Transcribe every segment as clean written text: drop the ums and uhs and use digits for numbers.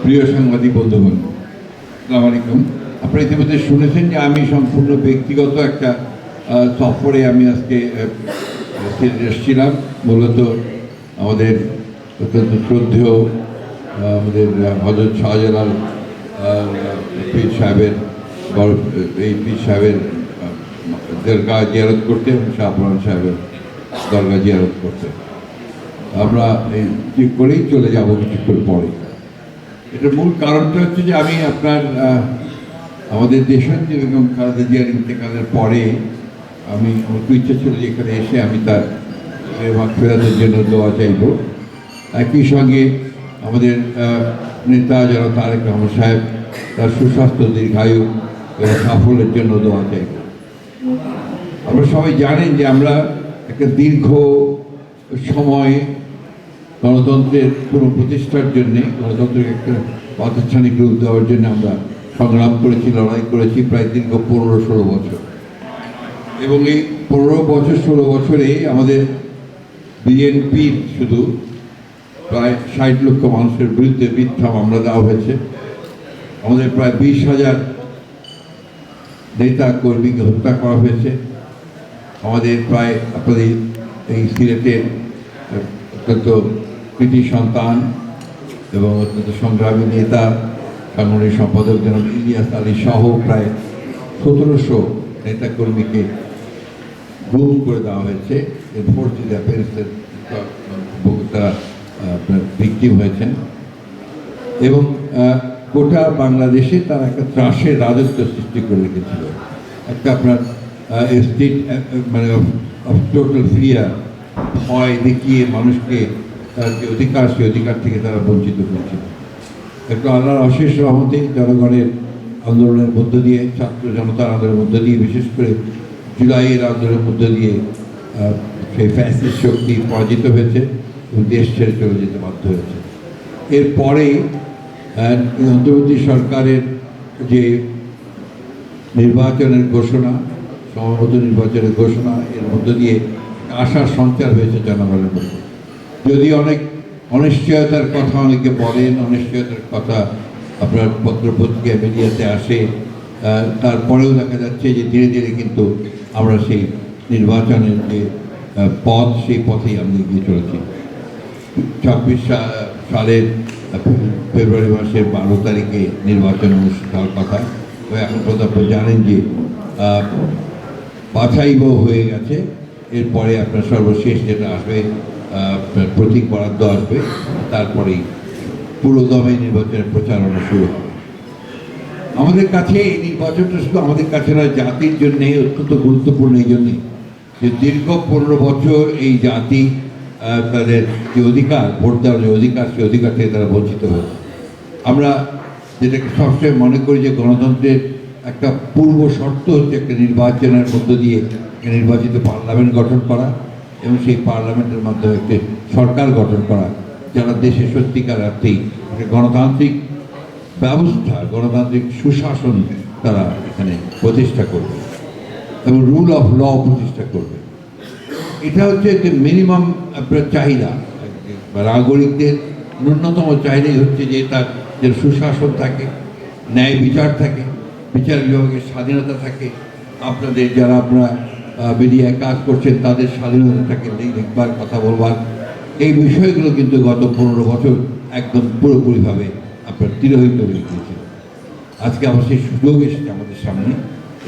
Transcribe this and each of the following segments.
প্রিয় সাংবাদিক বন্ধুগণ, আসসালামু আলাইকুম। আপনারা ইতিমধ্যে শুনেছেন যে আমি সম্পূর্ণ ব্যক্তিগত একটা সফরে আমি আজকে এসেছিলাম। মূলত আমাদের অত্যন্ত শ্রদ্ধেয় আমাদের হযরত শাহজালাল পীর সাহেবের এই পীর সাহেবের দরগা জিয়ারত করতে এবং শাহপুরান সাহেবের দরগা জিয়ারত করতে আমরা এই ঠিক করেই চলে যাব কিছুক্ষণ পরে। এটার মূল কারণটা হচ্ছে যে আমি আপনার আমাদের দেশের যেরকম খালেদা জিয়ার ইন্তেকালের পরে আমি আমার খুব ইচ্ছা ছিল যে এখানে এসে আমি তার ফেরাতের জন্য দোয়া চাইব। একই সঙ্গে আমাদের নেতা যারা তারেক রহমান সাহেব তার সুস্বাস্থ্য দীর্ঘায়ু এবং সাফল্যের জন্য দোয়া চাইব। আপনারা সবাই জানেন যে আমরা একটা দীর্ঘ সময় গণতন্ত্রের পুনঃপ্রতিষ্ঠার জন্যে, গণতন্ত্রের একটা প্রাতিষ্ঠানিক রূপ দেওয়ার জন্য আমরা সংগ্রাম করেছি, লড়াই করেছি প্রায় দীর্ঘ 15-16 বছর। এবং এই 15-16 বছরে আমাদের বিএনপির শুধু প্রায় 60 লক্ষ মানুষের বিরুদ্ধে মিথ্যা মামলা দেওয়া হয়েছে। আমাদের প্রায় 20,000 নেতা কর্মীকে হত্যা করা হয়েছে। আমাদের প্রায় আপনাদের এই সিলেটের অত্যন্ত কৃতি সন্তান এবং অত্যন্ত সংগ্রামী নেতা সাংগঠনিক সম্পাদক জনাব ইলিয়াস আলী সহ প্রায় 1700 নেতাকর্মীকে গুম করে দেওয়া হয়েছে। তারা আপনার ভিকটিম হয়েছেন এবং গোটা বাংলাদেশে তারা একটা ত্রাসের রাজত্ব সৃষ্টি করে রেখেছিল। একটা আপনার স্টেট মানে টোটাল ফিয়ার, ভয় দেখিয়ে মানুষকে তার যে অধিকার সেই অধিকার থেকে তারা বঞ্চিত করেছিল। একটু আল্লাহর অশেষ রহমতে জনগণের আন্দোলনের মধ্য দিয়ে, ছাত্র জনতার আন্দোলনের মধ্য দিয়ে, বিশেষ করে জুলাইয়ের আন্দোলনের মধ্য দিয়ে সেই ফ্যাসিস্ট শক্তি পরাজিত হয়েছে এবং দেশ ছেড়ে চলে যেতে বাধ্য হয়েছে। এরপরে অন্তর্বর্তী সরকারের যে নির্বাচনের ঘোষণা, সম্ভবত নির্বাচনের ঘোষণা, এর মধ্য দিয়ে আশার সঞ্চার হয়েছে জনগণের মধ্যে। যদি অনেক অনিশ্চয়তার কথা অনেকে বলেন, অনিশ্চয়তার কথা আপনার পত্রপত্রিকা মিডিয়াতে আসে, তারপরেও দেখা যাচ্ছে যে ধীরে ধীরে কিন্তু আমরা সেই নির্বাচনের যে পথ, সেই পথেই আমরা এগিয়ে চলেছি। 26 সালের ফেব্রুয়ারি মাসের 12 তারিখে নির্বাচন অনুষ্ঠিত হওয়ার কথা। এখন পর্যন্ত আপনি জানেন যে বাছাইও হয়ে গেছে। এরপরে আপনার সর্বশেষ যেটা আসবে প্রতীক বরাদ্দ আসবে, তারপরেই পুরো দমে নির্বাচনের প্রচারণা শুরু হবে। আমাদের কাছে এই নির্বাচনটা শুধু আমাদের কাছে নয়, জাতির জন্যে অত্যন্ত গুরুত্বপূর্ণ। এই জন্যে যে দীর্ঘ 15 বছর এই জাতি তাদের যে অধিকার, ভোট দেওয়ার যে অধিকার, সেই অধিকার থেকে তারা বঞ্চিত হয়েছে। আমরা যেটাকে সবসময় মনে করি যে গণতন্ত্রের একটা পূর্ব শর্ত হচ্ছে একটা নির্বাচনের মধ্য দিয়ে নির্বাচিত পার্লামেন্ট গঠন করা এবং সেই পার্লামেন্টের মাধ্যমে একটি সরকার গঠন করা, যারা দেশে সত্যিকার অর্থেই একটা গণতান্ত্রিক ব্যবস্থা, গণতান্ত্রিক সুশাসন তারা এখানে প্রতিষ্ঠা করবে এবং রুল অফ ল প্রতিষ্ঠা করবে। এটা হচ্ছে যে মিনিমাম আপনার চাহিদা, নাগরিকদের ন্যূনতম চাহিদাই হচ্ছে যে তার যে সুশাসন থাকে, ন্যায় বিচার থাকে, বিচার বিভাগের স্বাধীনতা থাকে, আপনাদের যারা আপনারা মিডিয়ায় কাজ করছেন তাদের স্বাধীনতা থাকে, দেখবার, কথা বলবার। এই বিষয়গুলো কিন্তু গত 15 বছর একদম পুরোপুরিভাবে আপনার তিরোহিত হয়ে গিয়েছে। আজকে আবার সেই সুযোগ এসেছে আমাদের সামনে।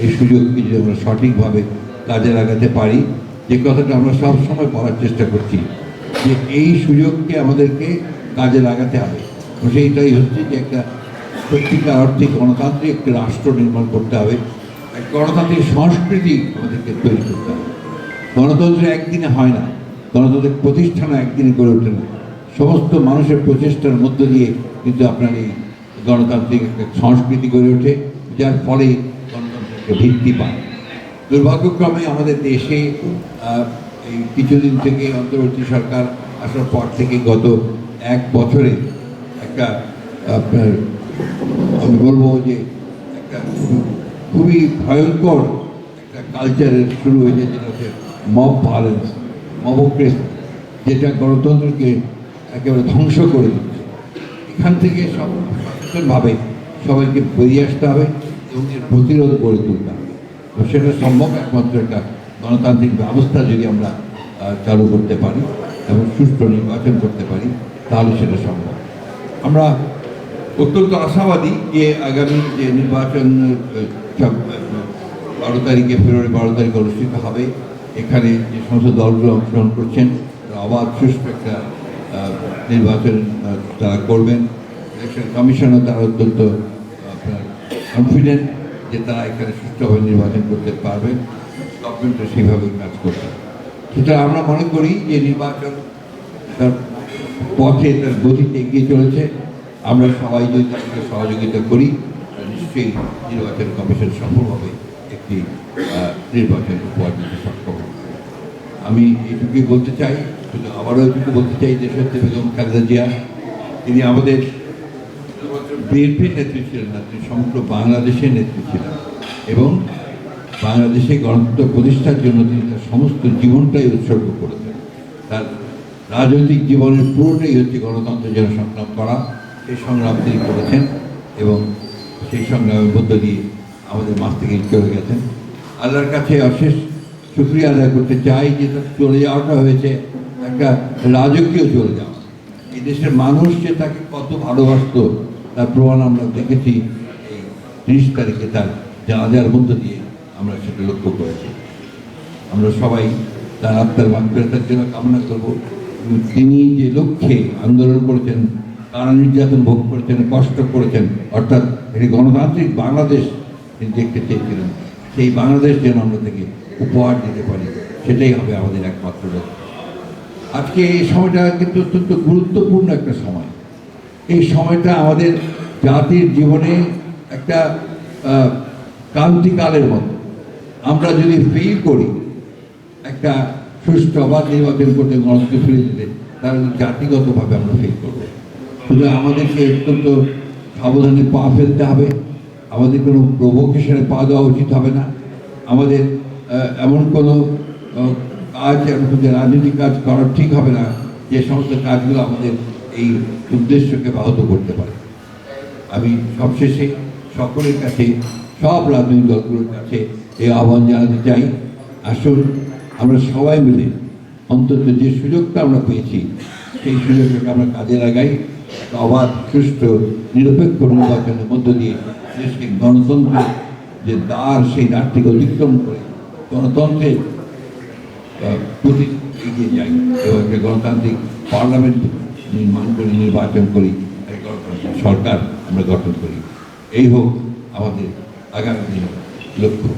এই সুযোগকে যদি আমরা সঠিকভাবে কাজে লাগাতে পারি, যে কথাটা আমরা সবসময় বলার চেষ্টা করছি যে এই সুযোগকে আমাদেরকে কাজে লাগাতে হবে। সেইটাই হচ্ছে যে একটা সত্যিকার অর্থে গণতান্ত্রিক একটি রাষ্ট্র নির্মাণ করতে হবে, এক গণতান্ত্রিক সংস্কৃতি আমাদেরকে তৈরি করতে হবে। গণতন্ত্র একদিনে হয় না, গণতান্ত্রিক প্রতিষ্ঠান একদিনে গড়ে ওঠে না। সমস্ত মানুষের প্রচেষ্টার মধ্য দিয়ে কিন্তু আপনার এই গণতান্ত্রিক একটা সংস্কৃতি গড়ে ওঠে, যার ফলে গণতন্ত্রকে ভিত্তি পায়। দুর্ভাগ্যক্রমে আমাদের দেশে এই কিছুদিন থেকে অন্তর্বর্তী সরকার আসার পর থেকে গত 1 বছরে একটা আপনার আমি বলবো যে একটা খুবই ভয়ঙ্কর একটা কালচারের শুরু হয়েছে, যেটা হচ্ছে মব ভায়োলেন্স, মবক্রেসি, যেটা গণতন্ত্রকে একেবারে ধ্বংস করে দিচ্ছে। এখান থেকে সব সচেতনভাবে সবাইকে বেরিয়ে আসতে হবে এবং এর প্রতিরোধ গড়ে তুলতে হবে। তো সেটা সম্ভব একমাত্র একটা গণতান্ত্রিক ব্যবস্থা যদি আমরা চালু করতে পারি এবং সুষ্ঠু নির্বাচন করতে পারি, তাহলে সেটা সম্ভব। আমরা অত্যন্ত আশাবাদী যে আগামী যে নির্বাচন 12 তারিখে, ফেব্রুয়ারি 12 তারিখে অনুষ্ঠিত হবে, এখানে যে সমস্ত দলগুলো অংশগ্রহণ করছেন তারা অবাধ সুষ্ঠু একটা নির্বাচন তারা করবেন। ইলেকশন কমিশনও তারা অত্যন্ত আপনার কনফিডেন্ট যে তারা এখানে সুষ্ঠুভাবে নির্বাচন করতে পারবেন। গভর্নমেন্টও সেইভাবেই কাজ করবে। সুতরাং আমরা মনে করি যে নির্বাচন তার পথে, তার গতিতে এগিয়ে চলেছে। আমরা সবাই যদি তাকে সহযোগিতা করি, নিশ্চয়ই নির্বাচন কমিশন সফলভাবে একটি নির্বাচন উপহার দিতে সক্ষম হবে। আমি এটুকুই বলতে চাই, শুধু আবারও এটুকু বলতে চাই, দেশনেত্রী বেগম খালেদা জিয়া তিনি আমাদের বিএনপির নেত্রী ছিলেন না, তিনি সমগ্র বাংলাদেশের নেত্রী ছিলেন এবং বাংলাদেশে গণতন্ত্র প্রতিষ্ঠার জন্য তিনি তার সমস্ত জীবনটাই উৎসর্গ করেছেন। তার রাজনৈতিক জীবনের পুরোটাই হচ্ছে গণতন্ত্রের জন্য সংগ্রাম করা। সেই সংগ্রাম তিনি করেছেন এবং সেই সংগ্রামের মধ্য দিয়ে আমাদের মাঝ থেকে চলে গেছেন। আল্লাহর কাছে অশেষ শুকরিয়া আদায় করতে চাই যে তার চলে যাওয়াটা হয়েছে একটা রাজকীয় চলে যাওয়া। এই দেশের মানুষ যে তাকে কত ভালোবাসত তার প্রমাণ আমরা দেখেছি এই 30 তারিখে তার জানাজার মধ্য দিয়ে আমরা সেটা লক্ষ্য করেছি। আমরা সবাই তার আত্মার মাগফিরাতের জন্য কামনা করব। তিনি যে লক্ষ্যে আন্দোলন করেছেন, কারা নির্যাতন ভোগ করেছেন, কষ্ট করেছেন, অর্থাৎ একটি গণতান্ত্রিক বাংলাদেশ তিনি দেখতে চেয়েছিলেন, সেই বাংলাদেশ যেন আমরা থেকে উপহার দিতে পারি, সেটাই হবে আমাদের একমাত্র লক্ষ্য। আজকে এই সময়টা কিন্তু অত্যন্ত গুরুত্বপূর্ণ একটা সময়। এই সময়টা আমাদের জাতির জীবনে একটা ক্রান্তিকালের মতো। আমরা যদি ফিল করি একটা সুষ্ঠু অবাধ নির্বাচন করতে, গণতন্ত্র ফিরে দিতে, তাহলে জাতিগতভাবে আমরা ফিল করবো। শুধু আমাদেরকে অত্যন্ত সাবধানে পা ফেলতে হবে, আমাদের কোনো প্রভোকেশনে পা দেওয়া উচিত হবে না। আমাদের এমন কোনো কাজ, রাজনৈতিক কাজ করা ঠিক হবে না যে সমস্ত কাজগুলো আমাদের এই উদ্দেশ্যকে ব্যাহত করতে পারে। আমি সবশেষে সকলের কাছে, সব রাজনৈতিক দলগুলোর কাছে এই আহ্বান জানাতে চাই, আসুন আমরা সবাই মিলে অন্তত যে সুযোগটা আমরা পেয়েছি সেই সুযোগটাকে আমরা কাজে লাগাই। অবাধ, সুষ্ঠু, নিরপেক্ষ নির্বাচনের মধ্য দিয়ে দেশকে গণতন্ত্রের যে দ্বার, সেই দ্বার থেকে অতিক্রম করে গণতন্ত্রের প্রতি এগিয়ে যাই এবং একটা গণতান্ত্রিক পার্লামেন্ট নির্মাণ করি, নির্বাচন করি, গণতান্ত্রিক সরকার আমরা গঠন করি। এই হোক আমাদের আগামী দিনের লক্ষ্য।